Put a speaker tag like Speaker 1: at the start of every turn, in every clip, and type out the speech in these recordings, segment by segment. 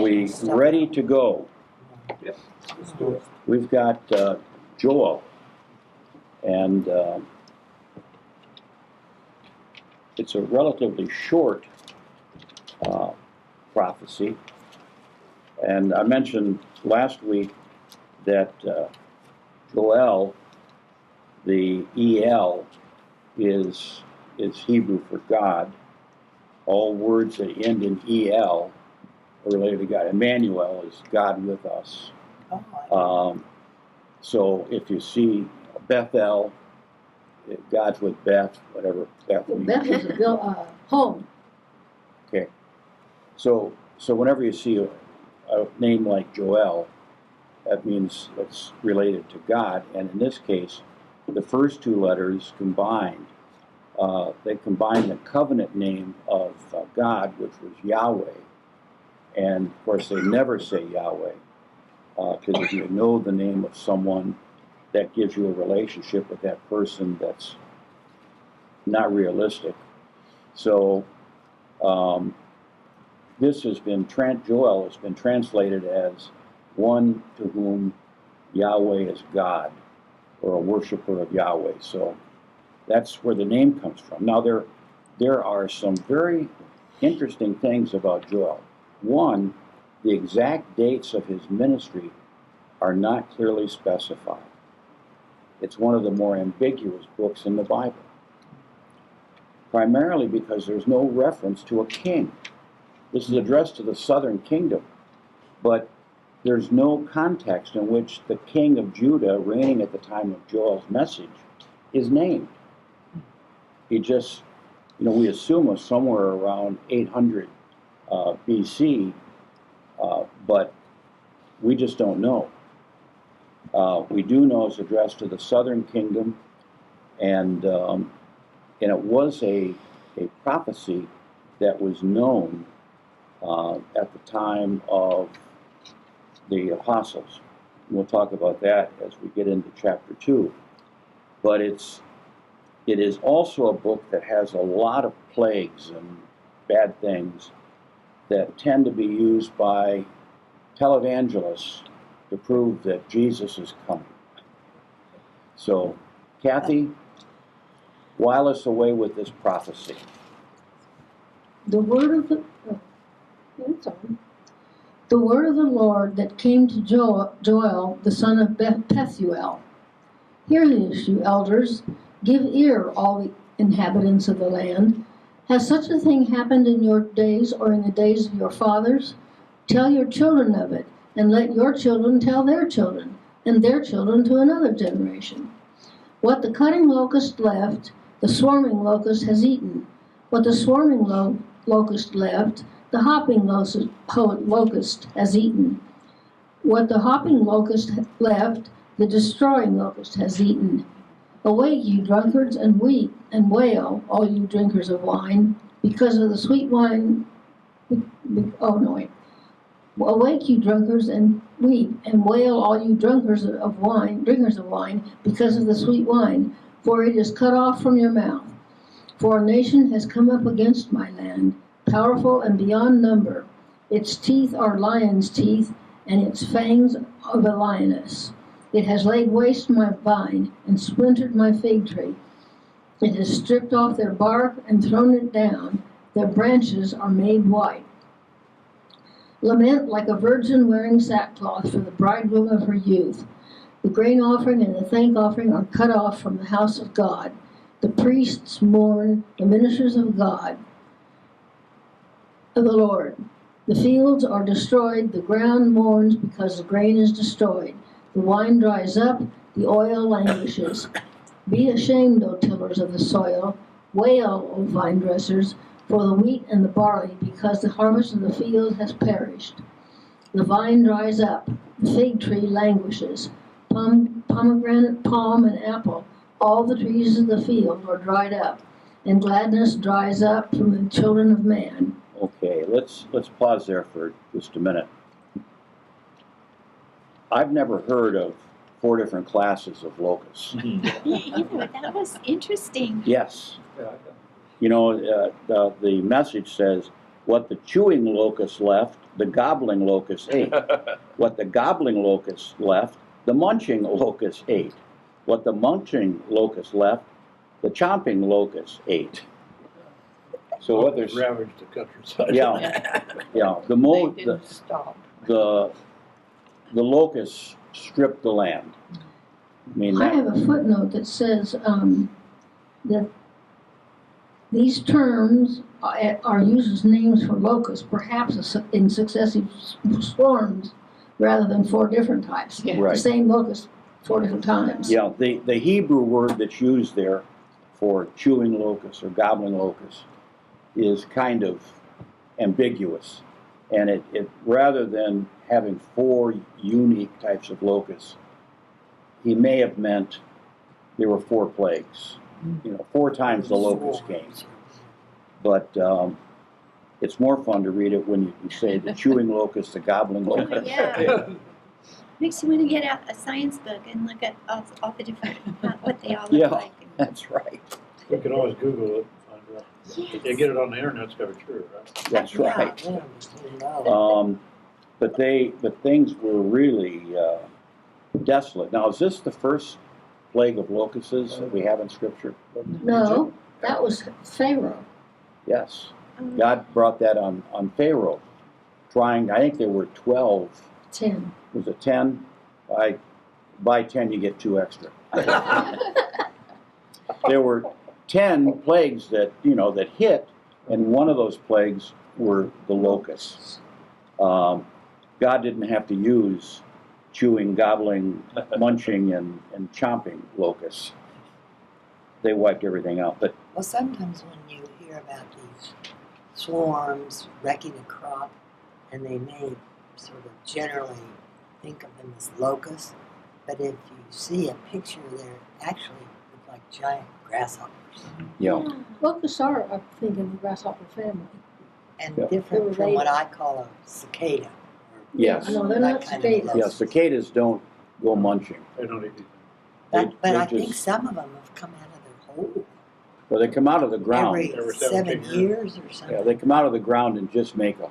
Speaker 1: we ready to go?
Speaker 2: Yep. Let's do it.
Speaker 1: We've got Joel, and it's a relatively short prophecy. And I mentioned last week that Joel, the EL, is Hebrew for God. All words that end in EL are related to God. Emmanuel is God with us. So if you see Bethel, God's with Beth, whatever Beth means.
Speaker 3: Beth is a home.
Speaker 1: Okay. So whenever you see a name like Joel, that means it's related to God. And in this case, the first two letters combined, they combine the covenant name of God, which was Yahweh. And of course, they never say Yahweh, because if you know the name of someone, that gives you a relationship with that person that's not realistic. So this has been, Joel has been translated as one to whom Yahweh is God, or a worshiper of Yahweh. So that's where the name comes from. Now there are some very interesting things about Joel. One, the exact dates of his ministry are not clearly specified. It's one of the more ambiguous books in the Bible, primarily because there's no reference to a king. This is addressed to the southern kingdom, but there's no context in which the king of Judah, reigning at the time of Joel's message, is named. He just, we assume was somewhere around 800 BC, but we just don't know. We do know it's addressed to the southern kingdom, and it was a prophecy that was known at the time of the apostles. We'll talk about that as we get into chapter 2. But it is also a book that has a lot of plagues and bad things that tend to be used by televangelists to prove that Jesus is coming. So, Kathy, while us away with this prophecy.
Speaker 3: The word of the Lord that came to Joel, the son of Pethuel. Hear this, you elders. Give ear, all the inhabitants of the land. Has such a thing happened in your days or in the days of your fathers? Tell your children of it, and let your children tell their children, and their children to another generation. What the cutting locust left, the swarming locust has eaten. What the swarming locust left, the hopping locust has eaten. What the hopping locust left, the destroying locust has eaten. Awake, you drunkards, and weep, and wail, all you drinkers of wine, because of the sweet wine. Awake, you drunkards, and weep, and wail, all you drinkers of wine, because of the sweet wine, for it is cut off from your mouth. For a nation has come up against my land, powerful and beyond number. Its teeth are lion's teeth, and its fangs of a lioness. It has laid waste my vine, and splintered my fig tree. It has stripped off their bark and thrown it down. Their branches are made white. Lament like a virgin wearing sackcloth for the bridegroom of her youth. The grain offering and the thank offering are cut off from the house of God. The priests mourn, the ministers of God, of the Lord. The fields are destroyed, the ground mourns because the grain is destroyed. The wine dries up, the oil languishes. Be ashamed, O tillers of the soil. Wail, O vine dressers, for the wheat and the barley, because the harvest of the field has perished. The vine dries up, the fig tree languishes. Pomegranate, palm, and apple, all the trees of the field are dried up, and gladness dries up from the children of man.
Speaker 1: Okay, let's pause there for just a minute. I've never heard of 4 different classes of locusts.
Speaker 4: Me either, but that was interesting.
Speaker 1: Yes. The message says What the chewing locust left, the gobbling locust ate. What the gobbling locust left, the munching locust ate. What the munching locust left, the chomping locust ate. So what there's
Speaker 2: ravaged the countryside.
Speaker 1: yeah, yeah. The
Speaker 4: They didn't stop.
Speaker 1: the locusts stripped the land. I mean,
Speaker 3: I
Speaker 1: that,
Speaker 3: have a footnote that says that these terms are used as names for locusts, perhaps in successive swarms, rather than 4 different types.
Speaker 4: Yeah.
Speaker 3: The
Speaker 1: right.
Speaker 3: same locust 4 different times.
Speaker 1: Yeah, the Hebrew word that's used there for chewing locusts or gobbling locusts is kind of ambiguous. And it rather than having 4 unique types of locusts, he may have meant there were 4 plagues. 4 times the locust came. But it's more fun to read it when you say the chewing locust, the gobbling
Speaker 5: Oh,
Speaker 1: locust.
Speaker 5: yeah. Makes you want to get out a science book and look at all the different, what they all look
Speaker 1: Yeah.
Speaker 5: like.
Speaker 1: That's right.
Speaker 2: We can always Google it and find out.
Speaker 5: Yes.
Speaker 2: If you get it on the internet, it's gotta be true, right?
Speaker 1: That's right.
Speaker 4: No.
Speaker 1: But things were really desolate. Now, is this the first plague of locusts that we have in Scripture?
Speaker 3: No, that was Pharaoh.
Speaker 1: Yes.
Speaker 5: Um,
Speaker 1: God brought that on Pharaoh, I think there were 12.
Speaker 3: 10.
Speaker 1: Was it 10? By 10 you get 2 extra. There were 10 plagues that hit, and one of those plagues were the locusts. God didn't have to use chewing, gobbling, munching, and chomping locusts. They wiped everything out. But
Speaker 4: Well, sometimes when you hear about these swarms wrecking a crop, and they may sort of generally think of them as locusts, but if you see a picture, they're actually look like giant grasshoppers,
Speaker 3: Locusts are, I think, in the grasshopper family.
Speaker 4: and
Speaker 1: Yeah.
Speaker 4: different from what I call a cicada.
Speaker 1: yes,
Speaker 3: No, they're
Speaker 4: That
Speaker 3: not
Speaker 4: kind of
Speaker 3: cicadas.
Speaker 4: locust.
Speaker 1: yeah, cicadas don't go munching.
Speaker 2: They don't eat anything.
Speaker 4: But
Speaker 1: they
Speaker 4: I think
Speaker 1: just-
Speaker 4: some of them have come out of their hole
Speaker 1: Well, they come out of the ground.
Speaker 4: every
Speaker 2: 17
Speaker 4: 7 years or something.
Speaker 1: Yeah, they come out of the ground and just make a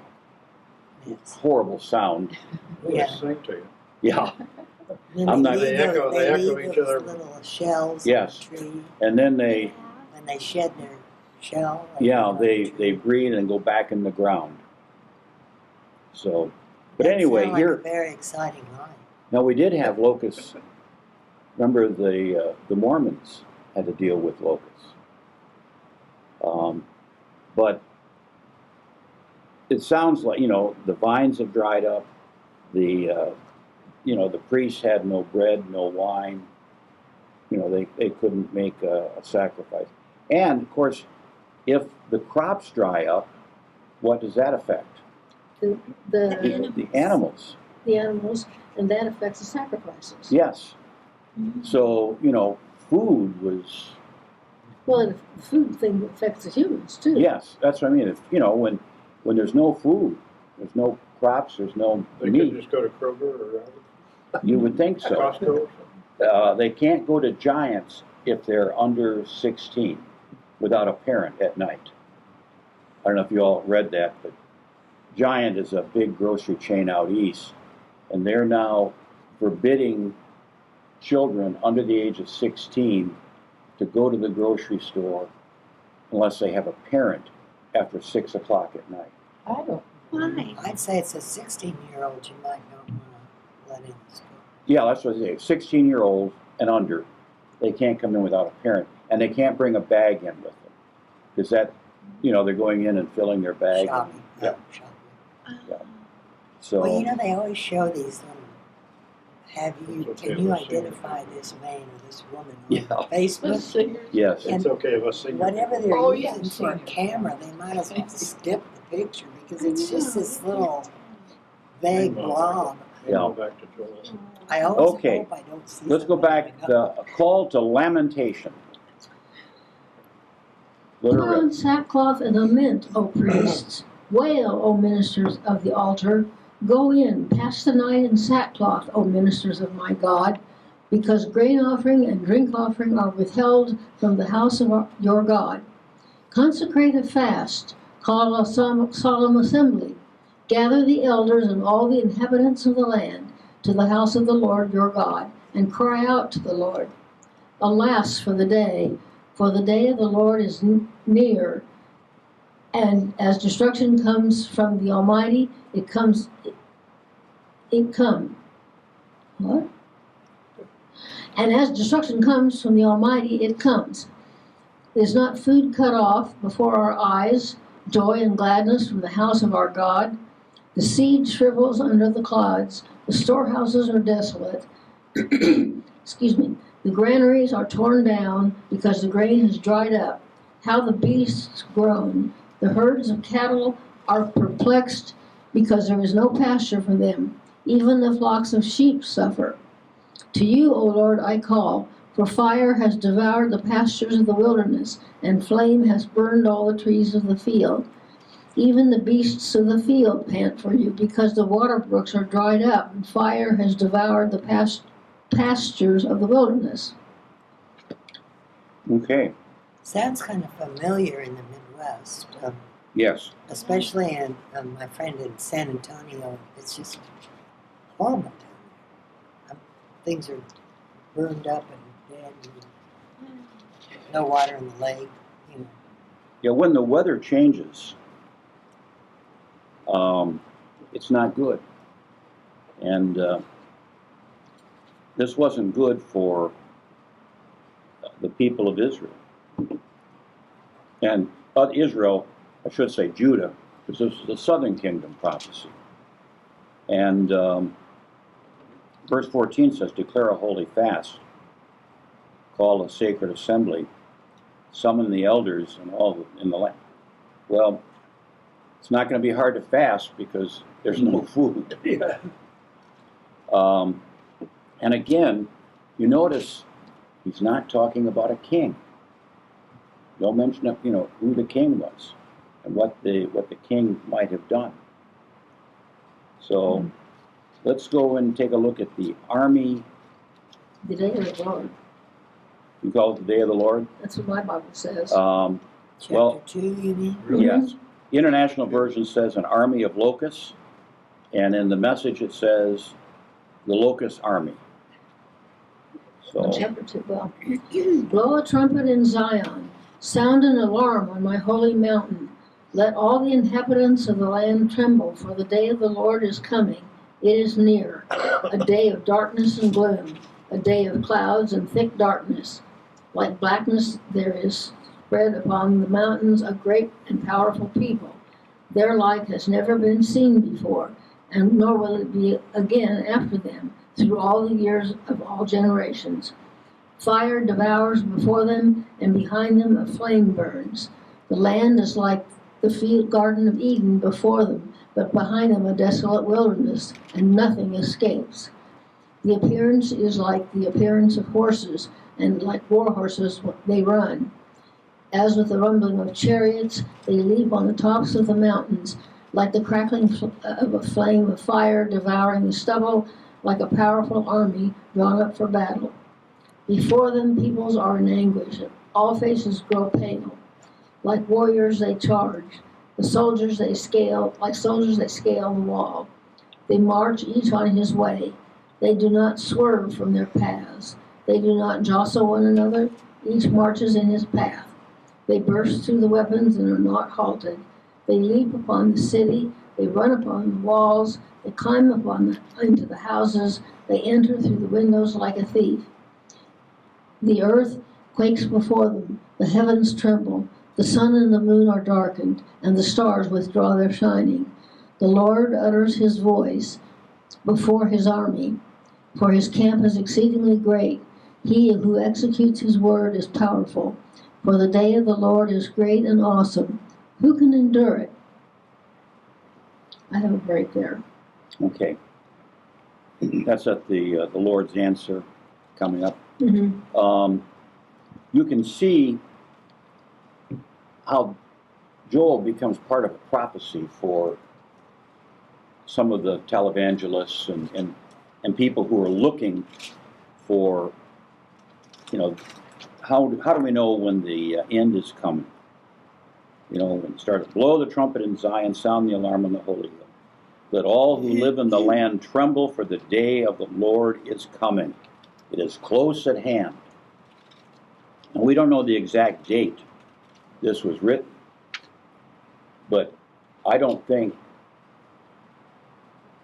Speaker 4: Yes.
Speaker 1: horrible sound.
Speaker 2: They'll
Speaker 4: Yeah.
Speaker 2: sing to you.
Speaker 1: Yeah,
Speaker 4: Then
Speaker 1: I'm not-
Speaker 2: They echo
Speaker 4: leave
Speaker 2: each
Speaker 4: those
Speaker 2: other.
Speaker 4: little shells
Speaker 1: Yes.
Speaker 4: on the tree.
Speaker 1: and then they
Speaker 4: When they shed their shell.
Speaker 1: they breed and go back in the ground. So, but anyway,
Speaker 4: like
Speaker 1: here
Speaker 4: a very exciting life.
Speaker 1: now we did have locusts. Remember the Mormons had to deal with locusts. But it sounds like the vines have dried up. The priests had no bread, no wine. They couldn't make a sacrifice. And of course, if the crops dry up, what does that affect?
Speaker 3: The
Speaker 1: The animals.
Speaker 3: the animals, and that affects the sacrifices.
Speaker 1: Yes.
Speaker 5: Mhm.
Speaker 1: So food was.
Speaker 3: Well, the food thing affects the humans too.
Speaker 1: Yes, that's what I mean. If when there's no food, there's no crops, there's no
Speaker 2: They
Speaker 1: meat.
Speaker 2: could just go to Kroger or
Speaker 1: You would think so.
Speaker 2: Costco or something.
Speaker 1: They can't go to Giants if they're under 16 without a parent at night. I don't know if you all read that, but Giant is a big grocery chain out east, and they're now forbidding children under the age of 16 to go to the grocery store unless they have a parent after 6 o'clock at night.
Speaker 4: I don't.
Speaker 5: Why?
Speaker 4: I'd say it's a 16-year-old you might not want to let in the store.
Speaker 1: Yeah, that's what they say. 16-year-olds and under, they can't come in without a parent, and they can't bring a bag in with them because they're going in and filling their bag.
Speaker 4: Shopping.
Speaker 1: Yeah.
Speaker 4: Shopping.
Speaker 1: Yeah. So
Speaker 4: Well, they always show these little.
Speaker 2: It's okay
Speaker 4: Can you
Speaker 2: if I see it.
Speaker 4: identify this man or this woman on
Speaker 1: Yeah.
Speaker 4: Facebook?
Speaker 1: yes,
Speaker 4: And
Speaker 2: It's okay if I sing.
Speaker 4: Whatever they're
Speaker 5: Oh, yeah,
Speaker 4: using for a
Speaker 5: senior.
Speaker 4: camera, they might as well snip the picture because it's just this little vague blob.
Speaker 1: Yeah.
Speaker 2: Go back to Joel.
Speaker 4: I always
Speaker 1: Okay.
Speaker 4: hope I don't see.
Speaker 1: let's go
Speaker 4: somebody
Speaker 1: back. The call to lamentation.
Speaker 3: Put
Speaker 1: Let her
Speaker 3: on
Speaker 1: rip.
Speaker 3: sackcloth and lament, O priests. Wail, O ministers of the altar. Go in, pass the night in sackcloth, O ministers of my God, because grain offering and drink offering are withheld from the house of your God. Consecrate a fast, Call a solemn assembly. Gather the elders and all the inhabitants of the land to the house of the Lord your God, and cry out to the Lord. Alas for the day of the Lord is near, and as destruction comes from the Almighty, it comes. What? And as destruction comes from the Almighty, it comes. Is not food cut off before our eyes, joy and gladness from the house of our God? The seed shrivels under the clods, the storehouses are desolate. Excuse me. The granaries are torn down because the grain has dried up. How the beasts groan. The herds of cattle are perplexed because there is no pasture for them. Even the flocks of sheep suffer. To you, O Lord, I call, for fire has devoured the pastures of the wilderness, and flame has burned all the trees of the field. Even the beasts of the field pant for you, because the water brooks are dried up, and fire has devoured the pastures of the wilderness.
Speaker 1: Okay,
Speaker 4: Sounds kind of familiar in the Midwest,
Speaker 1: yes.
Speaker 4: especially in my friend in San Antonio. It's just horrible down there. Things are burned up and dead, and no water in the lake. You know.
Speaker 1: Yeah, when the weather changes, it's not good. And this wasn't good for the people of Israel. And Israel, I should say Judah, because this is the southern kingdom prophecy. And verse 14 says, declare a holy fast, call a sacred assembly, summon the elders and all in the land. Well, it's not going to be hard to fast because there's no food.
Speaker 2: Yeah.
Speaker 1: And again, you notice he's not talking about a king. No mention of, who the king was and what the king might have done. So let's go and take a look at the army.
Speaker 3: The day of the Lord.
Speaker 1: You call it the day of the Lord?
Speaker 3: That's what my Bible says.
Speaker 4: Chapter 2, you mean?
Speaker 2: Really?
Speaker 1: Yes. The International Version says an army of locusts, and in the Message it says the locust army. So,
Speaker 3: Chapter 2, well, blow a trumpet in Zion, sound an alarm on my holy mountain. Let all the inhabitants of the land tremble, for the day of the Lord is coming. It is near, a day of darkness and gloom, a day of clouds and thick darkness. Like blackness there is spread upon the mountains a great and powerful people. Their like has never been seen before, and nor will it be again after them, through all the years of all generations. Fire devours before them, and behind them a flame burns. The land is like the field garden of Eden before them, but behind them a desolate wilderness, and nothing escapes. The appearance is like the appearance of horses, and like war horses they run. As with the rumbling of chariots, they leap on the tops of the mountains, like the crackling of a flame of fire devouring the stubble, like a powerful army drawn up for battle. Before them peoples are in anguish, and all faces grow pale. Like warriors they charge. Like soldiers they scale the wall. They march each on his way. They do not swerve from their paths. They do not jostle one another. Each marches in his path. They burst through the weapons and are not halted. They leap upon the city. They run upon the walls. They climb into the houses. They enter through the windows like a thief. The earth quakes before them. The heavens tremble. The sun and the moon are darkened, and the stars withdraw their shining. The Lord utters his voice before his army, for his camp is exceedingly great. He who executes his word is powerful. For the day of the Lord is great and awesome. Who can endure it? I have a break there.
Speaker 1: okay. That's at the Lord's answer coming up.
Speaker 3: Mm-hmm.
Speaker 1: You can see how Joel becomes part of a prophecy for some of the televangelists and people who are looking for, how do we know when the end is coming? You know, when it starts, blow the trumpet in Zion, sound the alarm on the holy hill. Let all who live in the land tremble, for the day of the Lord is coming. It is close at hand. And we don't know the exact date this was written, but I don't think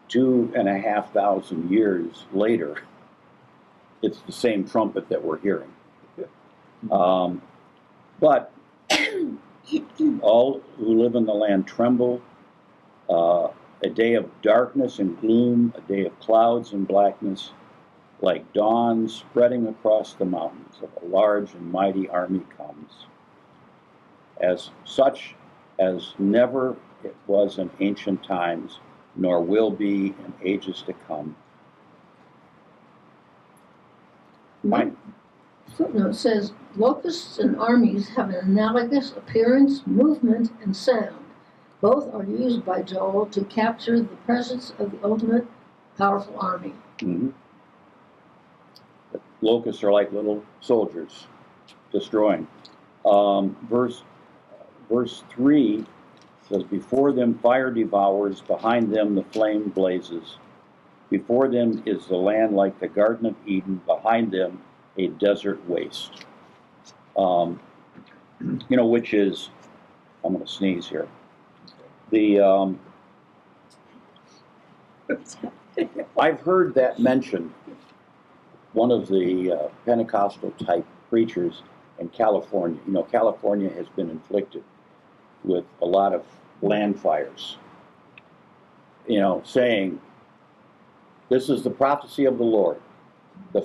Speaker 1: 2,500 years later, it's the same trumpet that we're hearing. But all who live in the land tremble. A day of darkness and gloom, a day of clouds and blackness, like dawn spreading across the mountains, of a large and mighty army comes, as such as never it was in ancient times, nor will be in ages to come.
Speaker 3: My footnote says, locusts and armies have an analogous appearance, movement, and sound. Both are used by Joel to capture the presence of the ultimate powerful army.
Speaker 1: Mm-hmm. The locusts are like little soldiers destroying. Verse 3 says, before them fire devours, behind them the flame blazes. Before them is the land like the Garden of Eden, behind them a desert waste. Which is, I'm going to sneeze here. I've heard that mentioned, one of the Pentecostal type preachers in California. You know, California has been inflicted with a lot of land fires. You know, saying, this is the prophecy of the Lord. The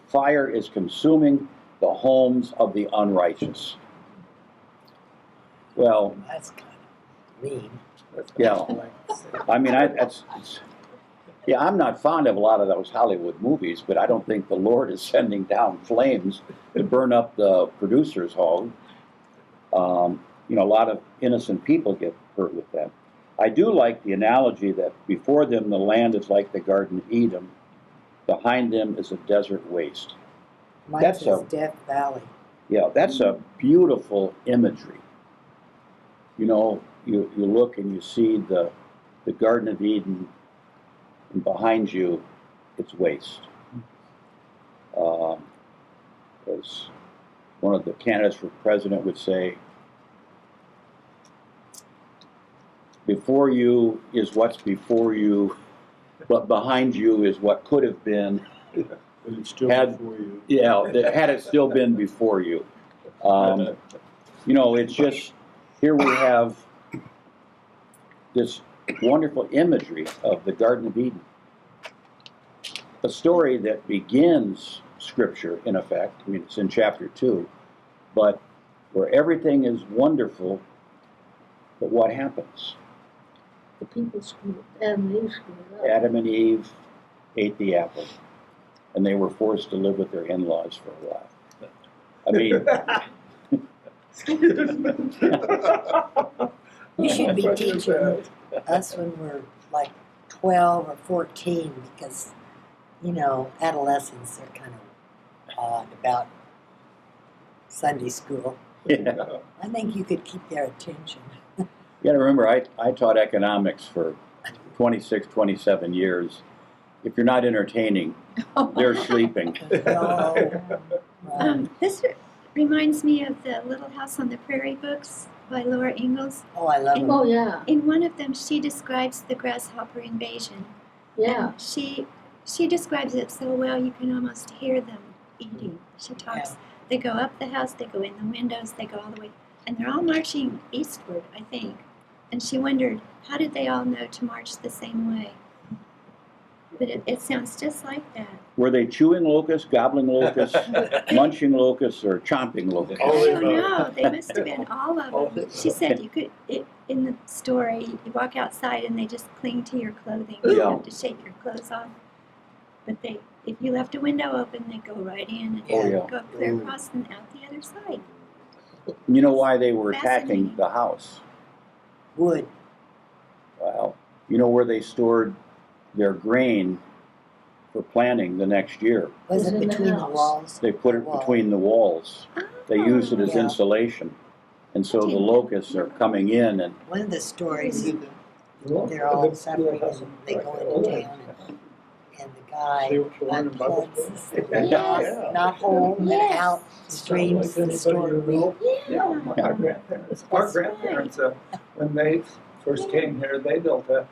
Speaker 1: fire is consuming the homes of the unrighteous. Well,
Speaker 4: That's kind of mean.
Speaker 1: yeah. I mean, I'm not fond of a lot of those Hollywood movies, but I don't think the Lord is sending down flames to burn up the producer's home. A lot of innocent people get hurt with that. I do like the analogy that before them the land is like the Garden of Eden, behind them is a desert waste.
Speaker 4: Mine says Death Valley.
Speaker 1: Yeah, that's a beautiful imagery. You know, you look and you see the Garden of Eden, and behind you, it's waste. As one of the candidates for president would say, before you is what's before you, but behind you is what could have been.
Speaker 2: But it's still before you.
Speaker 1: Yeah, had it still been before you. It's just, here we have this wonderful imagery of the Garden of Eden. A story that begins Scripture, in effect. I mean, it's in chapter 2, but where everything is wonderful, but what happens?
Speaker 3: The people screwed it. Adam and Eve screwed it up.
Speaker 1: Adam and Eve ate the apple, and they were forced to live with their in-laws for a while. I mean,
Speaker 4: You should be teaching us when we're like 12 or 14 because, adolescents are kind of odd about Sunday school.
Speaker 1: yeah.
Speaker 4: I think you could keep their attention.
Speaker 1: You got to remember, I taught economics for 26, 27 years. If you're not entertaining, they're sleeping.
Speaker 4: No.
Speaker 5: This reminds me of the Little House on the Prairie books by Laura Ingalls.
Speaker 4: Oh, I love them.
Speaker 3: Oh, yeah.
Speaker 5: In one of them, she describes the grasshopper invasion.
Speaker 3: Yeah.
Speaker 5: And she describes it so well you can almost hear them eating. She talks.
Speaker 4: Yeah.
Speaker 5: They go up the house, they go in the windows, they go all the way, and they're all marching eastward, I think. And she wondered, how did they all know to march the same way? But it sounds just like that.
Speaker 1: Were they chewing locusts, gobbling locusts, munching locusts, or chomping locusts?
Speaker 5: I don't know. They must have been all of them. She said you could, in the story, you walk outside and they just cling to your clothing. You
Speaker 1: Yeah.
Speaker 5: have to shake your clothes off. But if you left a window open, they go right in and
Speaker 1: Oh, yeah.
Speaker 5: go clear across and out the other side.
Speaker 1: You know why they were attacking
Speaker 5: Fascinating.
Speaker 1: the house?
Speaker 4: Wood.
Speaker 1: Well, you know where they stored their grain for planting the next year?
Speaker 4: Was
Speaker 3: Was
Speaker 4: it
Speaker 3: in the
Speaker 4: between the
Speaker 3: house.
Speaker 4: walls?
Speaker 1: They put it
Speaker 4: Wall.
Speaker 1: between the walls. They used it as
Speaker 4: Yeah.
Speaker 1: insulation. And so the locusts are coming in, and
Speaker 4: One of the stories, they're all suffering and they go into town and the guy unplugs the house, not home, and out streams the stored wheat.
Speaker 6: Yeah, our grandparents, when they first came here, they built a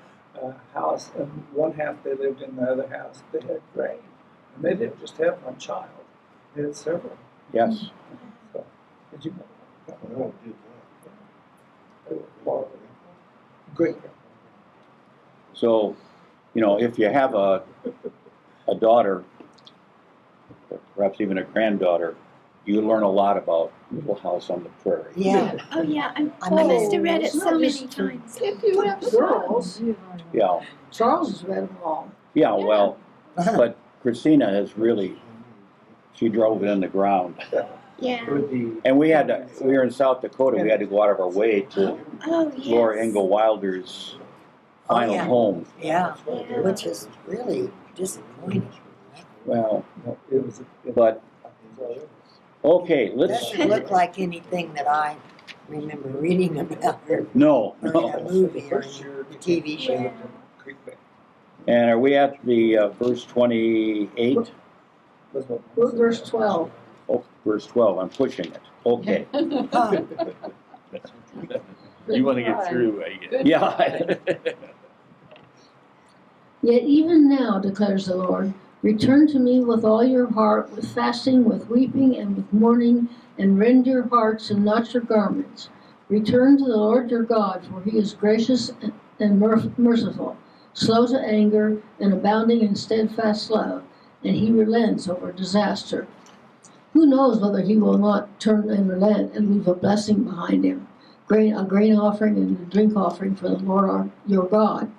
Speaker 6: house, and one half they lived in, the other house they had grain. And they didn't just have one child, they had several.
Speaker 1: yes,
Speaker 6: So, did you know?
Speaker 2: Oh, did
Speaker 6: Great.
Speaker 1: so, if you have a daughter, or perhaps even a granddaughter, you learn a lot about Little House on the Prairie.
Speaker 4: Yeah,
Speaker 5: Oh yeah, I
Speaker 4: mean,
Speaker 5: must have read it
Speaker 3: it's
Speaker 5: so
Speaker 3: not
Speaker 5: many
Speaker 3: just-
Speaker 5: times.
Speaker 3: If you have girls,
Speaker 1: Yeah,
Speaker 3: Charles has read them all.
Speaker 1: yeah, well, but Christina has really, she drove it in the ground.
Speaker 5: Yeah.
Speaker 1: And we were in South Dakota, we had to go out of our way to
Speaker 5: Oh yes.
Speaker 1: Laura Ingalls Wilder's final
Speaker 4: yeah.
Speaker 1: home.
Speaker 4: yeah,
Speaker 5: Yeah.
Speaker 4: which is really disappointing.
Speaker 1: Well,
Speaker 6: It was,
Speaker 1: but, okay,
Speaker 4: It
Speaker 1: let's,
Speaker 4: doesn't look like anything that I remember reading about her
Speaker 1: no,
Speaker 4: or in a
Speaker 1: no.
Speaker 4: movie or in a TV show.
Speaker 1: And are we at the verse 28?
Speaker 3: Verse 12.
Speaker 1: Oh, verse 12, I'm pushing it. Okay.
Speaker 4: Huh.
Speaker 7: You want to get through,
Speaker 1: Yeah.
Speaker 3: Yet even now, declares the Lord, return to me with all your heart, with fasting, with weeping, and with mourning, and rend your hearts and not your garments. Return to the Lord your God, for he is gracious and merciful, slow to anger, and abounding in steadfast love, and he relents over disaster. Who knows whether he will not turn and relent and leave a blessing behind him, a grain offering and a drink offering for the Lord your God.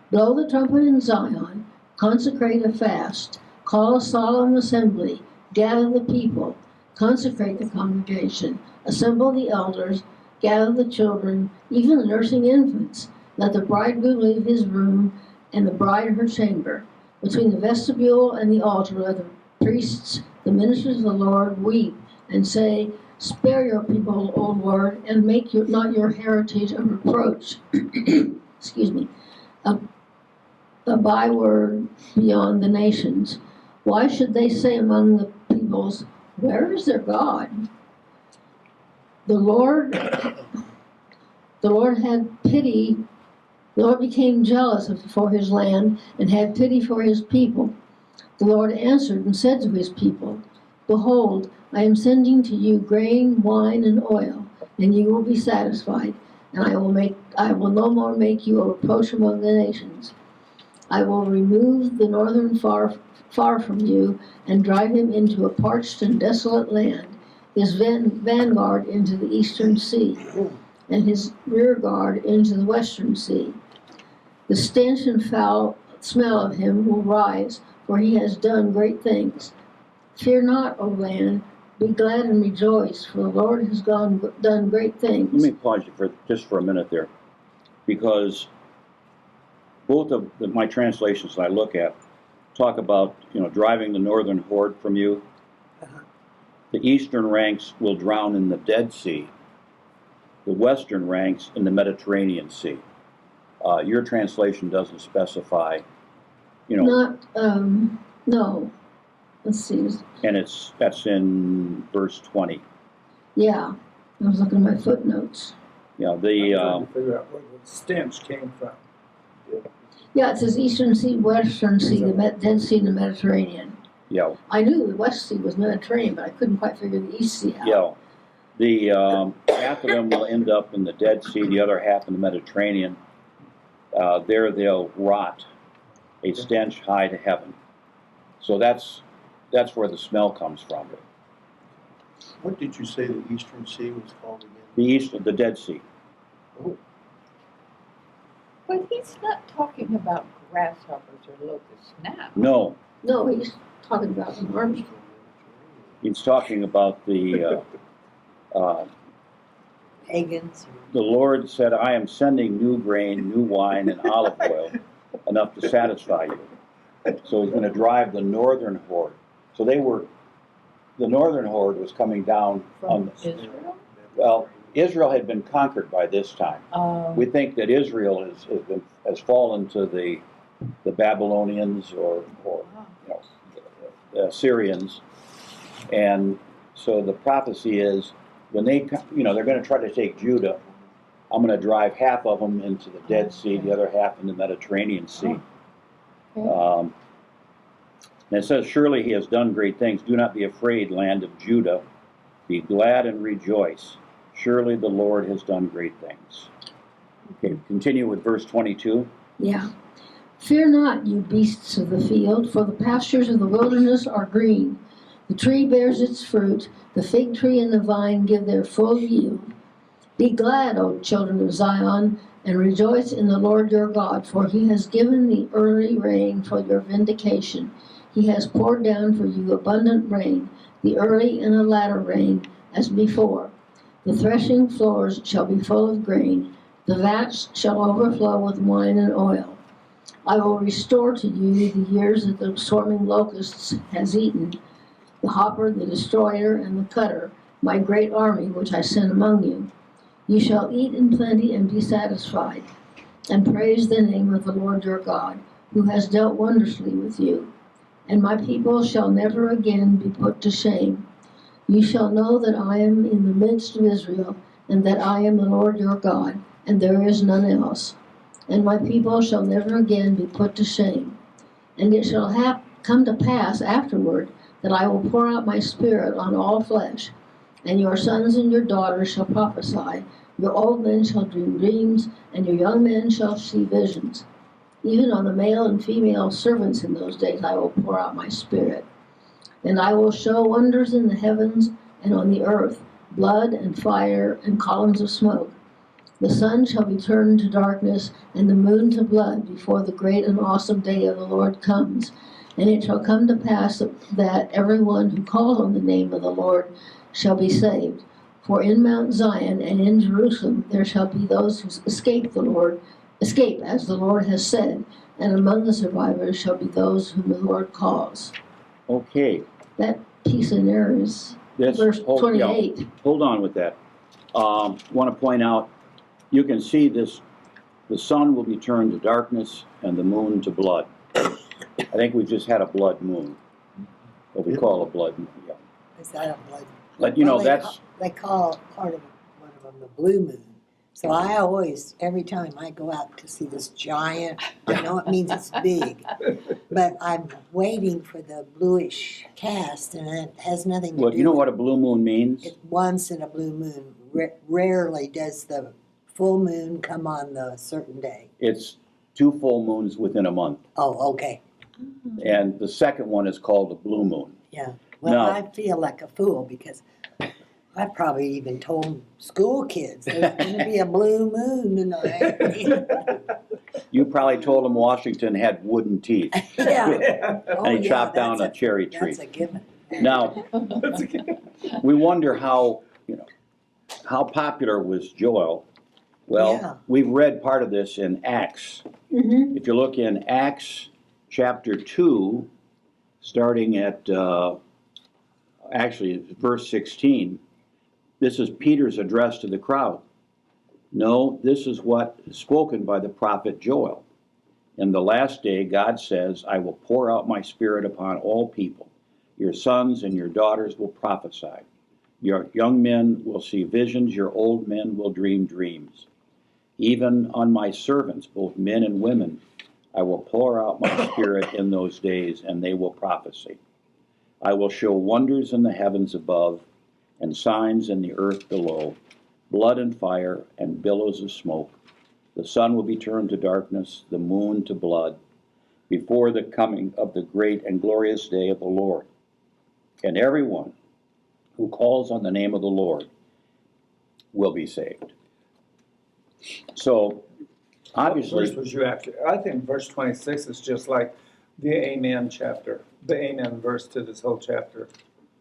Speaker 3: Blow the trumpet in Zion, consecrate a fast, call a solemn assembly, gather the people, consecrate the congregation, assemble the elders, gather the children, even the nursing infants. Let the bridegroom leave his room and the bride her chamber. Between the vestibule and the altar, let the priests, the ministers of the Lord, weep and say, spare your people, O Lord, and make not your heritage a reproach. Excuse me. A byword beyond the nations. Why should they say among the peoples, where is their God? The Lord had pity. The Lord became jealous for his land and had pity for his people. The Lord answered and said to his people, behold, I am sending to you grain, wine, and oil, and you will be satisfied, and I will no more make you a reproach among the nations. I will remove the northern far from you and drive him into a parched and desolate land, his vanguard into the eastern sea, and his rear guard into the western sea. The stench and foul smell of him will rise, for he has done great things. Fear not, O land, be glad and rejoice, for the Lord has done great things.
Speaker 1: Let me pause you just for a minute there, because both of my translations that I look at talk about, driving the northern horde from you. The eastern ranks will drown in the Dead Sea. The western ranks in the Mediterranean Sea. Your translation doesn't specify,
Speaker 3: No. Let's see.
Speaker 1: and that's in verse 20.
Speaker 3: Yeah, I was looking at my footnotes.
Speaker 1: Yeah,
Speaker 6: I'm trying to figure out where the stench came from.
Speaker 3: Yeah, it says Eastern Sea, Western Sea, the Dead Sea, and the Mediterranean.
Speaker 1: yeah,
Speaker 3: I knew the West Sea was Mediterranean, but I couldn't quite figure the East Sea out.
Speaker 1: yeah. The half of them will end up in the Dead Sea, the other half in the Mediterranean. There they'll rot, a stench high to heaven. So that's where the smell comes from.
Speaker 2: What did you say the Eastern Sea was called again?
Speaker 1: The Dead Sea.
Speaker 8: But he's not talking about grasshoppers or locusts now.
Speaker 1: No,
Speaker 3: No, he's talking about an army.
Speaker 1: he's talking about the
Speaker 4: Pagans.
Speaker 1: the Lord said, I am sending new grain, new wine, and olive oil, enough to satisfy you. So he's going to drive the northern horde. So the northern horde was coming down
Speaker 8: From
Speaker 1: on,
Speaker 8: Israel?
Speaker 1: well, Israel had been conquered by this time. We think that Israel has fallen to the Babylonians or you know, the Assyrians, and so the prophecy is when they they're going to try to take Judah. I'm going to drive half of them into the Dead Sea, the other half in the Mediterranean Sea. And it says, surely he has done great things. Do not be afraid, land of Judah. Be glad and rejoice. Surely the Lord has done great things. Okay, continue with verse 22.
Speaker 3: Yeah. Fear not, you beasts of the field, for the pastures of the wilderness are green. The tree bears its fruit, the fig tree and the vine give their full yield. Be glad, O children of Zion, and rejoice in the Lord your God, for he has given the early rain for your vindication. He has poured down for you abundant rain, the early and the latter rain, as before. The threshing floors shall be full of grain, the vats shall overflow with wine and oil. I will restore to you the years that the swarming locusts has eaten, the hopper, the destroyer, and the cutter, my great army which I sent among you. You shall eat in plenty and be satisfied, and praise the name of the Lord your God, who has dealt wondrously with you. And my people shall never again be put to shame. You shall know that I am in the midst of Israel, and that I am the Lord your God, and there is none else. And my people shall never again be put to shame. And it shall come to pass afterward that I will pour out my spirit on all flesh, and your sons and your daughters shall prophesy, your old men shall dream dreams, and your young men shall see visions. Even on the male and female servants in those days I will pour out my spirit. And I will show wonders in the heavens and on the earth, blood and fire and columns of smoke. The sun shall be turned to darkness, and the moon to blood, before the great and awesome day of the Lord comes. And it shall come to pass that everyone who calls on the name of the Lord shall be saved. For in Mount Zion and in Jerusalem there shall be those who escape as the Lord has said, and among the survivors shall be those whom the Lord calls.
Speaker 1: Okay.
Speaker 3: That piece in there is verse 28.
Speaker 1: Hold on with that. Want to point out, you can see this, the sun will be turned to darkness and the moon to blood. I think we just had a blood moon. What we call a blood moon, yeah.
Speaker 4: Is that a blood?
Speaker 1: But you know,
Speaker 4: They call part of one of them the blue moon. So I always, every time I go out to see this giant, I know it means it's big, but I'm waiting for the bluish cast, and it has nothing to do
Speaker 1: well, you know
Speaker 4: with
Speaker 1: what a blue moon means?
Speaker 4: it. Once in a blue moon, rarely does the full moon come on the certain day.
Speaker 1: It's 2 full moons within a month.
Speaker 4: Oh, okay,
Speaker 1: And the second one is called a blue moon.
Speaker 4: yeah. Well,
Speaker 1: No.
Speaker 4: I feel like a fool because I've probably even told school kids there's going to be a blue moon tonight.
Speaker 1: You probably told him Washington had wooden teeth.
Speaker 4: Yeah. Oh,
Speaker 1: And he
Speaker 4: yeah,
Speaker 1: chopped down
Speaker 4: that's
Speaker 1: a cherry tree.
Speaker 4: That's a given.
Speaker 1: Now, we wonder how popular was Joel. Well,
Speaker 4: Yeah.
Speaker 1: we've read part of this in Acts.
Speaker 3: Mm-hmm.
Speaker 1: If you look in Acts chapter 2, starting at actually verse 16, this is Peter's address to the crowd. No, this is what is spoken by the prophet Joel. In the last day, God says, I will pour out my spirit upon all people. Your sons and your daughters will prophesy. Your young men will see visions. Your old men will dream dreams. Even on my servants, both men and women, I will pour out my spirit in those days, and they will prophesy. I will show wonders in the heavens above and signs in the earth below, blood and fire and billows of smoke. The sun will be turned to darkness, the moon to blood, before the coming of the great and glorious day of the Lord. And everyone who calls on the name of the Lord will be saved. So, obviously,
Speaker 6: What verse was you after? I think verse 26 is just like the Amen chapter, the Amen verse to this whole chapter.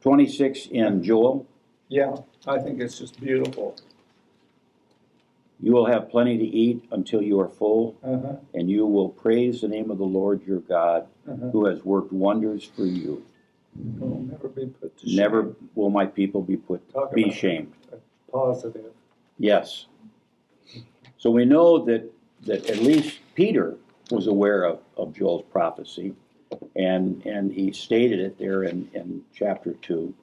Speaker 1: 26 in Joel,
Speaker 6: Yeah, I think it's just beautiful.
Speaker 1: you will have plenty to eat until you are full,
Speaker 6: Uh-huh,
Speaker 1: and you will praise the name of the Lord your God,
Speaker 6: uh-huh.
Speaker 1: who has worked wonders for you.
Speaker 6: Will never be put to shame.
Speaker 1: Never will my people be
Speaker 6: Talk
Speaker 1: be
Speaker 6: about
Speaker 1: shamed.
Speaker 6: Positive.
Speaker 1: Yes. So we know that at least Peter was aware of Joel's prophecy, and he stated it there in chapter 2.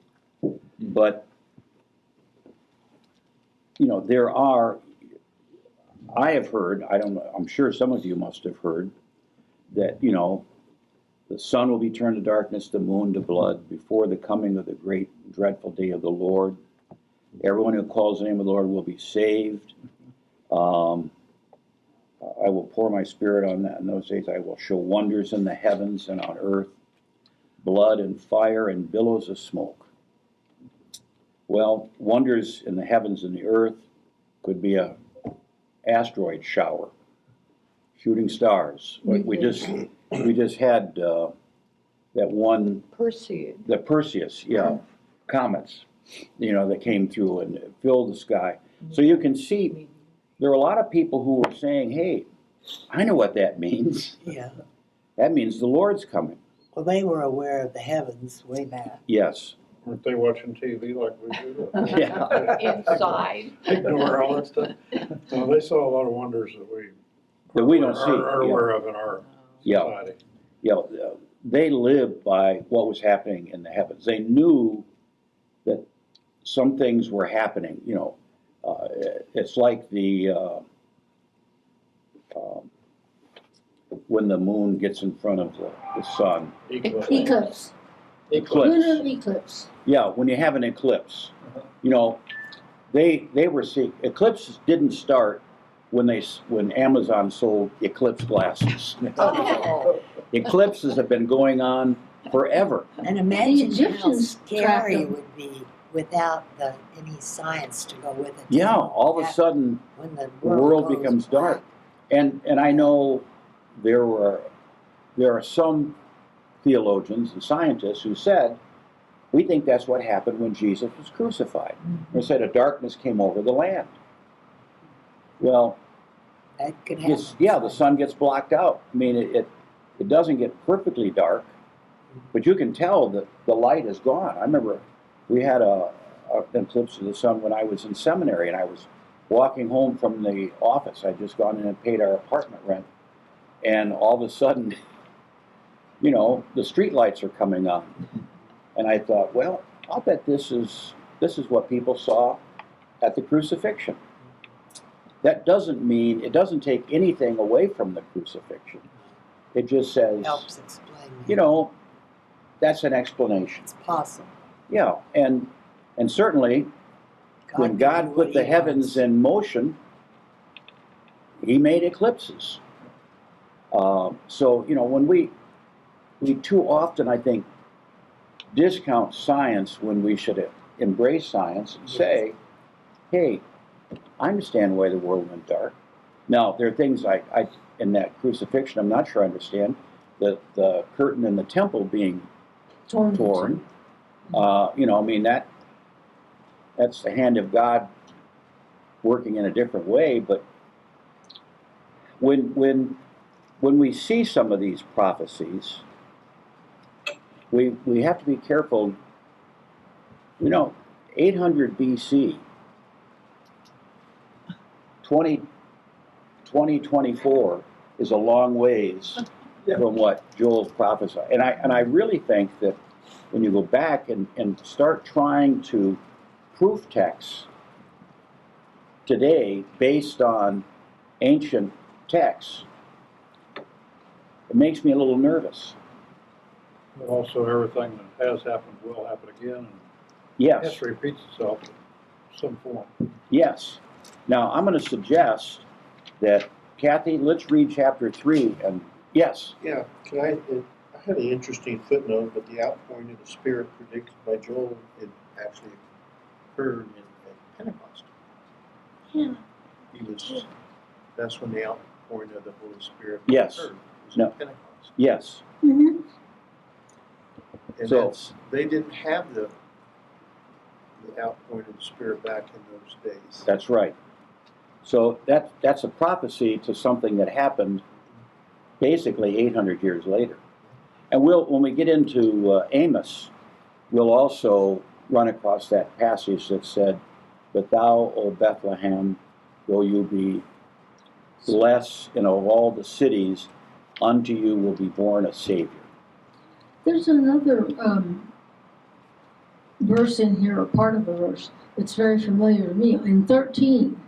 Speaker 1: But, you know, I have heard, I don't know, I'm sure some of you must have heard, that, you know, the sun will be turned to darkness, the moon to blood, before the coming of the great dreadful day of the Lord. Everyone who calls the name of the Lord will be saved. I will pour my spirit on that in those days. I will show wonders in the heavens and on earth, blood and fire and billows of smoke. Well, wonders in the heavens and the earth could be a asteroid shower, shooting stars. We just had that one,
Speaker 8: Perseid.
Speaker 1: the Perseus, yeah, comets, you know, that came through and filled the sky. So you can see there are a lot of people who were saying, hey, I know what that means.
Speaker 4: Yeah.
Speaker 1: That means the Lord's coming.
Speaker 4: Well, they were aware of the heavens way back.
Speaker 1: Yes.
Speaker 2: Weren't they watching TV like we do?
Speaker 1: Yeah.
Speaker 8: Inside.
Speaker 2: Ignore all that stuff. No, they saw a lot of wonders
Speaker 1: That we don't see.
Speaker 2: are
Speaker 1: Yeah.
Speaker 2: aware of in our
Speaker 1: Yeah.
Speaker 2: society.
Speaker 1: You know, they lived by what was happening in the heavens. They knew that some things were happening. You know, it's like when the moon gets in front of the sun.
Speaker 3: Eclipse.
Speaker 1: Eclipse.
Speaker 3: Lunar eclipse.
Speaker 1: Yeah, when you have an eclipse. You know, they were seeing eclipses didn't start when Amazon sold eclipse glasses.
Speaker 8: Oh.
Speaker 1: Eclipses have been going on forever.
Speaker 4: And imagine how
Speaker 3: Egyptians tracked
Speaker 4: scary it
Speaker 3: them.
Speaker 4: would be without any science to go with it.
Speaker 1: Yeah, all of a sudden
Speaker 4: when the
Speaker 1: the world
Speaker 4: goes
Speaker 1: becomes
Speaker 4: black.
Speaker 1: dark. And I know there are some theologians and scientists who said, we think that's what happened when Jesus was crucified. They said a darkness came over the land. Well,
Speaker 4: That could happen.
Speaker 1: yeah, the sun gets blocked out. I mean, it doesn't get perfectly dark, but you can tell that the light is gone. I remember we had an eclipse of the sun when I was in seminary, and I was walking home from the office. I'd just gone in and paid our apartment rent, and all of a sudden, you know, the street lights are coming on. And I thought, well, I'll bet this is what people saw at the crucifixion. That doesn't mean, it doesn't take anything away from the crucifixion. It just says,
Speaker 4: Helps explain that.
Speaker 1: you know, that's an explanation.
Speaker 4: It's possible.
Speaker 1: Yeah, and certainly when
Speaker 4: can
Speaker 1: God
Speaker 4: do
Speaker 1: put
Speaker 4: what
Speaker 1: the
Speaker 4: he
Speaker 1: heavens
Speaker 4: wants.
Speaker 1: in motion, He made eclipses. So, you know, when we too often, I think, discount science when we should embrace science and say, hey, I understand why the world went dark. Now, there are things I in that crucifixion, I'm not sure I understand. The curtain in the temple being torn. You know, I mean, that's the hand of God working in a different way. But when we see some of these prophecies, we have to be careful. You know, 800 BC, 2024 is a long ways from what Joel's prophesied. And I really think that when you go back and start trying to proof texts today based on ancient texts, it makes me a little nervous.
Speaker 2: But also everything that has happened will happen again. And
Speaker 1: Yes,
Speaker 2: history repeats itself in some form.
Speaker 1: yes. Now, I'm going to suggest that, Kathy, let's read chapter 3, and yes.
Speaker 2: Yeah, I had an interesting footnote, but the outpouring of the Spirit predicted by Joel, it actually occurred at Pentecost.
Speaker 5: Yeah.
Speaker 2: That's when the outpouring of the Holy Spirit
Speaker 1: Yes.
Speaker 2: occurred. It was
Speaker 1: No.
Speaker 2: at Pentecost.
Speaker 1: Yes.
Speaker 3: Mm-hmm.
Speaker 2: And
Speaker 1: So-
Speaker 2: they didn't have the outpouring of the Spirit back in those days.
Speaker 1: That's right. So that's a prophecy to something that happened basically 800 years later. And when we get into Amos, we'll also run across that passage that said, but thou, O Bethlehem, though you be less, of all the cities, unto you will be born a Savior.
Speaker 3: There's another verse in here, or part of a verse, that's very familiar to me. In 13,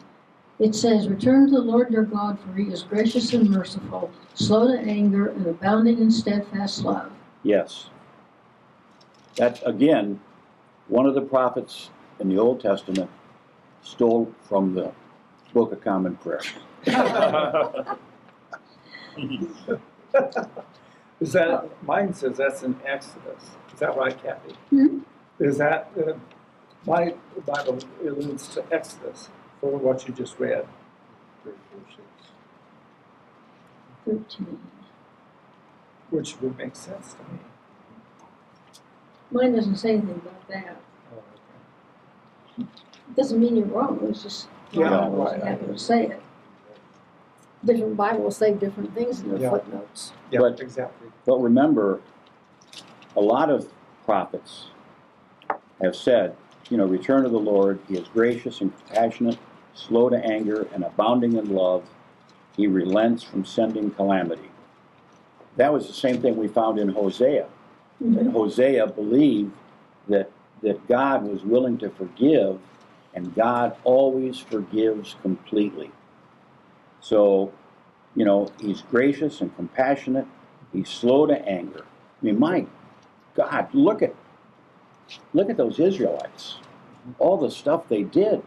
Speaker 3: it says, return to the Lord your God, for he is gracious and merciful, slow to anger, and abounding in steadfast love.
Speaker 1: Yes. That's, again, one of the prophets in the Old Testament stole from the Book of Common Prayer.
Speaker 6: Is that, mine says that's in Exodus. Is that right, Kathy?
Speaker 3: Hmm?
Speaker 6: Is that, my Bible alludes to Exodus for what you just read.
Speaker 3: 13.
Speaker 6: Which would make sense to me.
Speaker 3: Mine doesn't say anything about that. It doesn't mean you're wrong, it's just
Speaker 6: Yeah,
Speaker 3: Bible
Speaker 6: right.
Speaker 3: doesn't happen to say it. Different Bibles say different things in their
Speaker 6: Yeah.
Speaker 3: footnotes.
Speaker 6: Yeah,
Speaker 1: But-
Speaker 6: exactly.
Speaker 1: But remember, a lot of prophets have said, return to the Lord. He is gracious and compassionate, slow to anger, and abounding in love. He relents from sending calamity. That was the same thing we found in Hosea. That Hosea believed that God was willing to forgive, and God always forgives completely. So, he's gracious and compassionate. He's slow to anger. I mean, my God, look at those Israelites. All the stuff they did.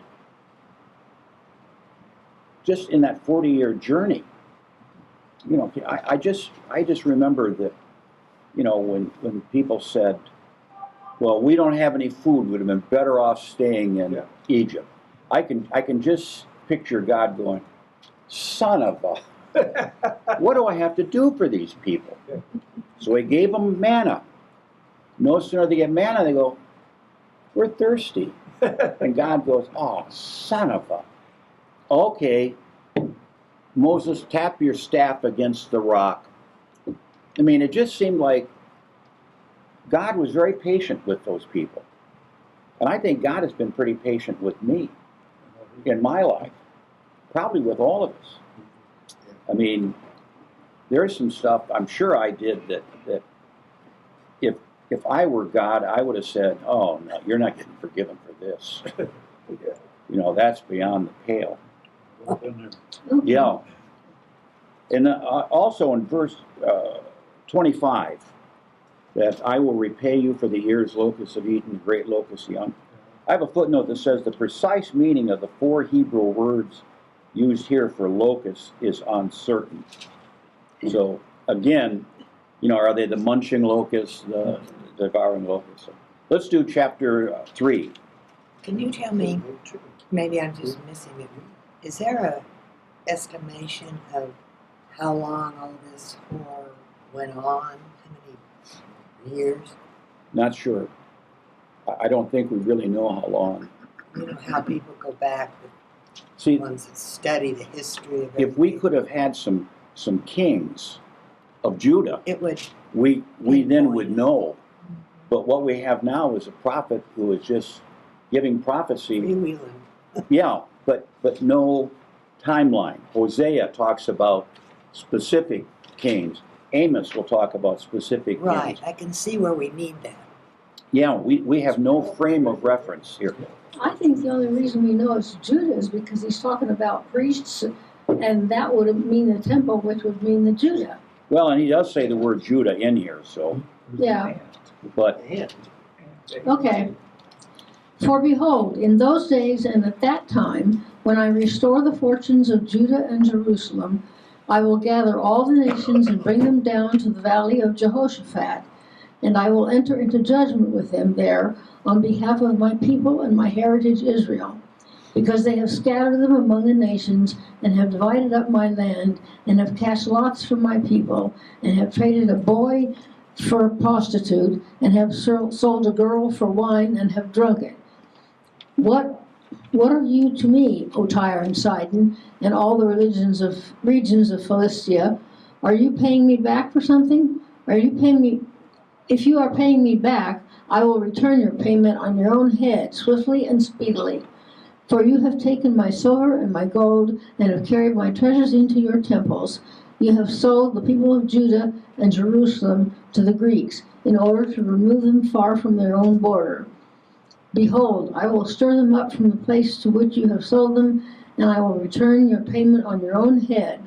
Speaker 1: Just in that 40-year journey. I just remember that, when people said, well, we don't have any food, we'd have been better off staying in Egypt. I can just picture God going, son of a, what do I have to do for these people? So he gave them manna. No sooner they get manna, they go, we're thirsty. And God goes, oh, son of a. Okay, Moses, tap your staff against the rock. I mean, it just seemed like God was very patient with those people. And I think God has been pretty patient with me in my life. Probably with all of us. I mean, there's some stuff I'm sure I did that if I were God, I would have said, oh, no, you're not getting forgiven for this. That's beyond the pale. Yeah. And also in verse 25, that I will repay you for the years locusts have eaten, the great locusts young. I have a footnote that says the precise meaning of the 4 Hebrew words used here for locusts is uncertain. So again, are they the munching locusts, the devouring locusts? Let's do chapter 3.
Speaker 4: Can you tell me, maybe I'm just missing it, is there a estimation of how long all this horror went on? How many years?
Speaker 1: Not sure. I don't think we really know how long.
Speaker 4: You know how people go back,
Speaker 1: See,
Speaker 4: the ones that study the history of
Speaker 1: if we
Speaker 4: everything.
Speaker 1: could have had some kings of Judah,
Speaker 4: It would,
Speaker 1: we then would know. But what we have now is a prophet who is just giving prophecy.
Speaker 4: freewheeling.
Speaker 1: Yeah, but no timeline. Hosea talks about specific kings. Amos will talk about specific
Speaker 4: Right,
Speaker 1: kings.
Speaker 4: I can see where we need that.
Speaker 1: Yeah, we have no frame of reference here.
Speaker 3: I think the only reason we know it's Judah is because he's talking about priests, and that would mean the temple, which would mean the Judah.
Speaker 1: Well, and he does say the word Judah in here, so,
Speaker 3: Yeah.
Speaker 1: but
Speaker 3: Okay. For behold, in those days and at that time, when I restore the fortunes of Judah and Jerusalem, I will gather all the nations and bring them down to the valley of Jehoshaphat, and I will enter into judgment with them there on behalf of my people and my heritage Israel, because they have scattered them among the nations and have divided up my land and have cast lots for my people and have traded a boy for a prostitute and have sold a girl for wine and have drunk it. What are you to me, O Tyre and Sidon, and all the regions of Philistia? Are you paying me back for something? Are you paying me? If you are paying me back, I will return your payment on your own head, swiftly and speedily. For you have taken my silver and my gold, and have carried my treasures into your temples. You have sold the people of Judah and Jerusalem to the Greeks, in order to remove them far from their own border. Behold, I will stir them up from the place to which you have sold them, and I will return your payment on your own head.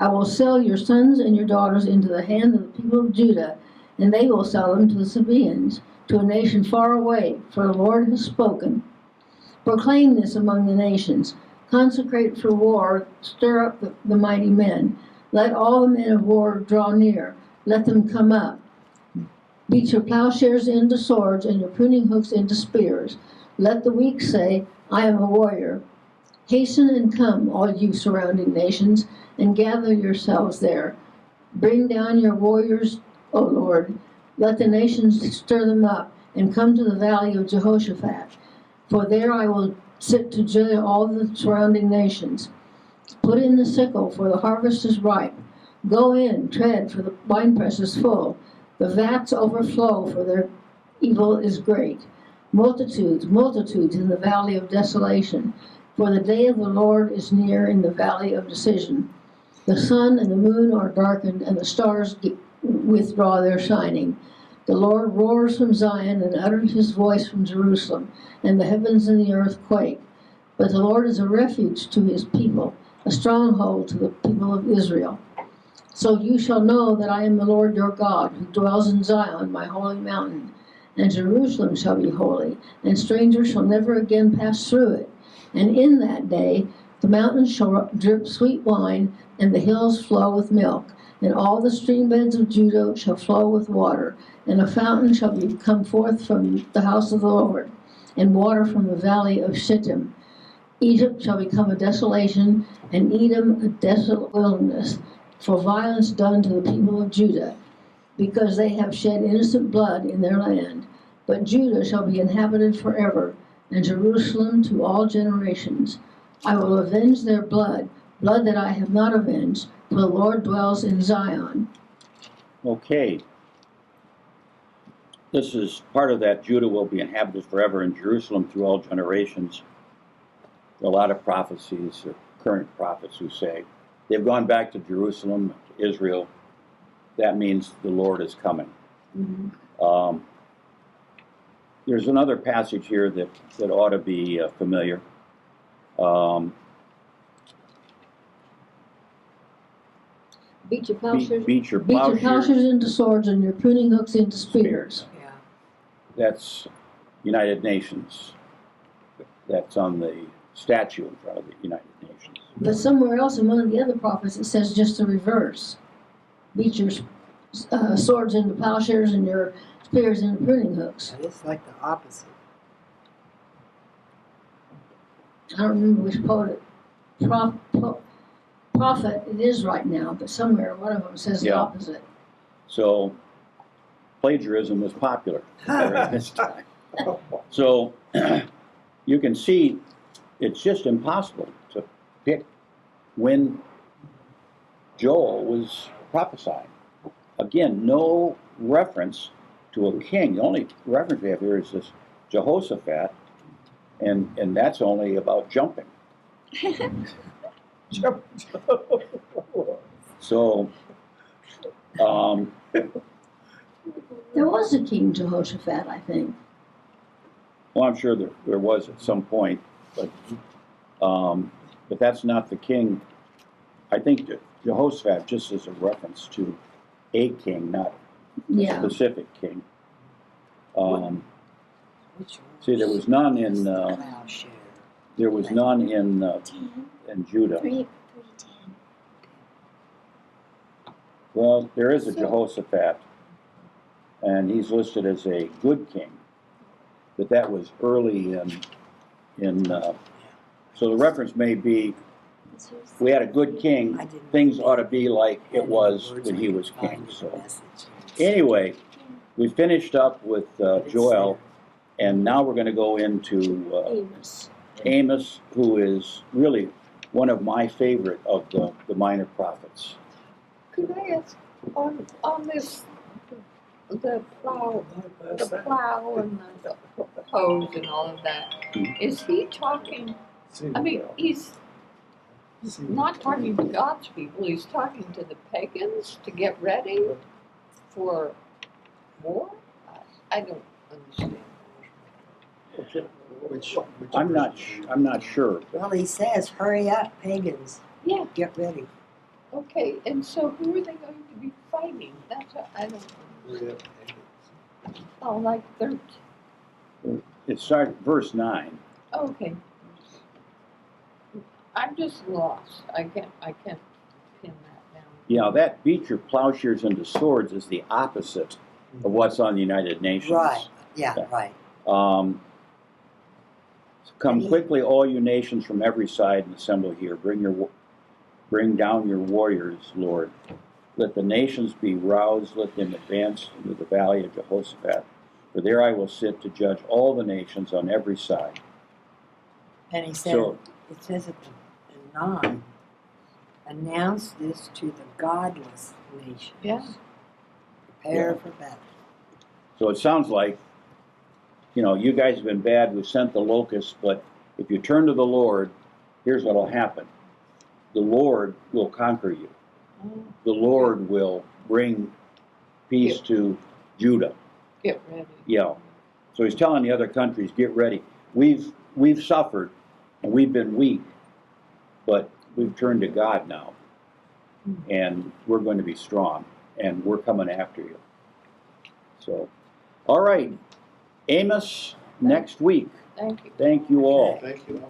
Speaker 3: I will sell your sons and your daughters into the hand of the people of Judah, and they will sell them to the Sabaeans, to a nation far away, for the Lord has spoken. Proclaim this among the nations. Consecrate for war, stir up the mighty men. Let all the men of war draw near. Let them come up. Beat your plowshares into swords and your pruning hooks into spears. Let the weak say, I am a warrior. Hasten and come, all you surrounding nations, and gather yourselves there. Bring down your warriors, O Lord. Let the nations stir them up, and come to the valley of Jehoshaphat. For there I will sit to judge all the surrounding nations. Put in the sickle, for the harvest is ripe. Go in, tread, for the winepress is full. The vats overflow, for their evil is great. Multitudes, multitudes in the valley of desolation. For the day of the Lord is near in the valley of decision. The sun and the moon are darkened, and the stars withdraw their shining. The Lord roars from Zion and utters his voice from Jerusalem, and the heavens and the earth quake. But the Lord is a refuge to his people, a stronghold to the people of Israel. So you shall know that I am the Lord your God, who dwells in Zion, my holy mountain. And Jerusalem shall be holy, and strangers shall never again pass through it. And in that day the mountains shall drip sweet wine, and the hills flow with milk. And all the stream beds of Judah shall flow with water, and a fountain shall come forth from the house of the Lord, and water from the valley of Shittim. Egypt shall become a desolation, and Edom a desolate wilderness, for violence done to the people of Judah, because they have shed innocent blood in their land. But Judah shall be inhabited forever, and Jerusalem to all generations. I will avenge their blood, blood that I have not avenged, for the Lord dwells in Zion.
Speaker 1: Okay. This is part of that Judah will be inhabited forever in Jerusalem through all generations. There are a lot of prophecies, or current prophets who say they've gone back to Jerusalem, to Israel. That means the Lord is coming.
Speaker 3: Mm-hmm.
Speaker 1: There's another passage here that ought to be familiar.
Speaker 3: Beat your plowshares,
Speaker 1: beat your
Speaker 3: beat your
Speaker 1: plowshares.
Speaker 3: plowshares into swords and your pruning hooks into spears.
Speaker 4: Yeah.
Speaker 1: That's United Nations. That's on the statue in front of the United Nations.
Speaker 3: But somewhere else in one of the other prophets it says just the reverse. Beat your swords into plowshares and your spears into pruning hooks.
Speaker 4: But it's like the opposite.
Speaker 3: I don't remember which prophet it is right now, but somewhere one of them says the
Speaker 1: Yeah.
Speaker 3: opposite.
Speaker 1: So plagiarism was popular during this time. So you can see it's just impossible to pick when Joel was prophesying. Again, no reference to a king. The only reference we have here is this Jehoshaphat, and that's only about jumping. So,
Speaker 3: There was a king Jehoshaphat, I think.
Speaker 1: well, I'm sure there was at some point, but that's not the king. I think that Jehoshaphat just is a reference to a king, not a
Speaker 3: Yeah.
Speaker 1: specific king.
Speaker 4: Which
Speaker 1: See, there was none in
Speaker 4: plowshare.
Speaker 1: there was none in
Speaker 5: 10,
Speaker 1: Judah.
Speaker 5: 3, 10.
Speaker 1: Well, there is a Jehoshaphat, and he's listed as a good king, but that was early in so the reference may be, we had a good king, things ought to be like it was when he was king. So anyway, we finished up with Joel, and now we're going to go into Amos, who is really one of my favorite of the minor prophets.
Speaker 8: Could I ask, on this, the plow and the hose and all of that, is he talking I mean, he's not talking to God's people, he's talking to the pagans to get ready for war? I don't understand.
Speaker 2: Which
Speaker 1: I'm not sure.
Speaker 4: Well, he says, hurry up, pagans,
Speaker 8: Yeah,
Speaker 4: get ready.
Speaker 8: okay, and so who are they going to be fighting? That's what I don't understand. Oh, like 13.
Speaker 1: It starts verse 9.
Speaker 8: Okay. I'm just lost. I can't pin that down.
Speaker 1: Yeah, that beat your plowshares into swords is the opposite of what's on the United Nations.
Speaker 4: Right, yeah, right.
Speaker 1: Come quickly, all you nations from every side, and assemble here. Bring down your warriors, Lord. Let the nations be roused. Let them advance into the valley of Jehoshaphat. For there I will sit to judge all the nations on every side.
Speaker 4: And he said,
Speaker 1: So-
Speaker 4: it says at the 9, announce this to the godless nations.
Speaker 8: Yeah.
Speaker 4: Prepare
Speaker 1: Yeah.
Speaker 4: for battle.
Speaker 1: So it sounds like, you guys have been bad. We've sent the locusts, but if you turn to the Lord, here's what will happen. The Lord will conquer you.
Speaker 8: Oh,
Speaker 1: The Lord will bring peace to Judah.
Speaker 8: get ready.
Speaker 1: Yeah. So he's telling the other countries, get ready. We've suffered and we've been weak, but we've turned to God now. And we're going to be strong and we're coming after you. So, all right. Amos, next week.
Speaker 8: Thank you.
Speaker 1: Thank you all.
Speaker 2: Thank you.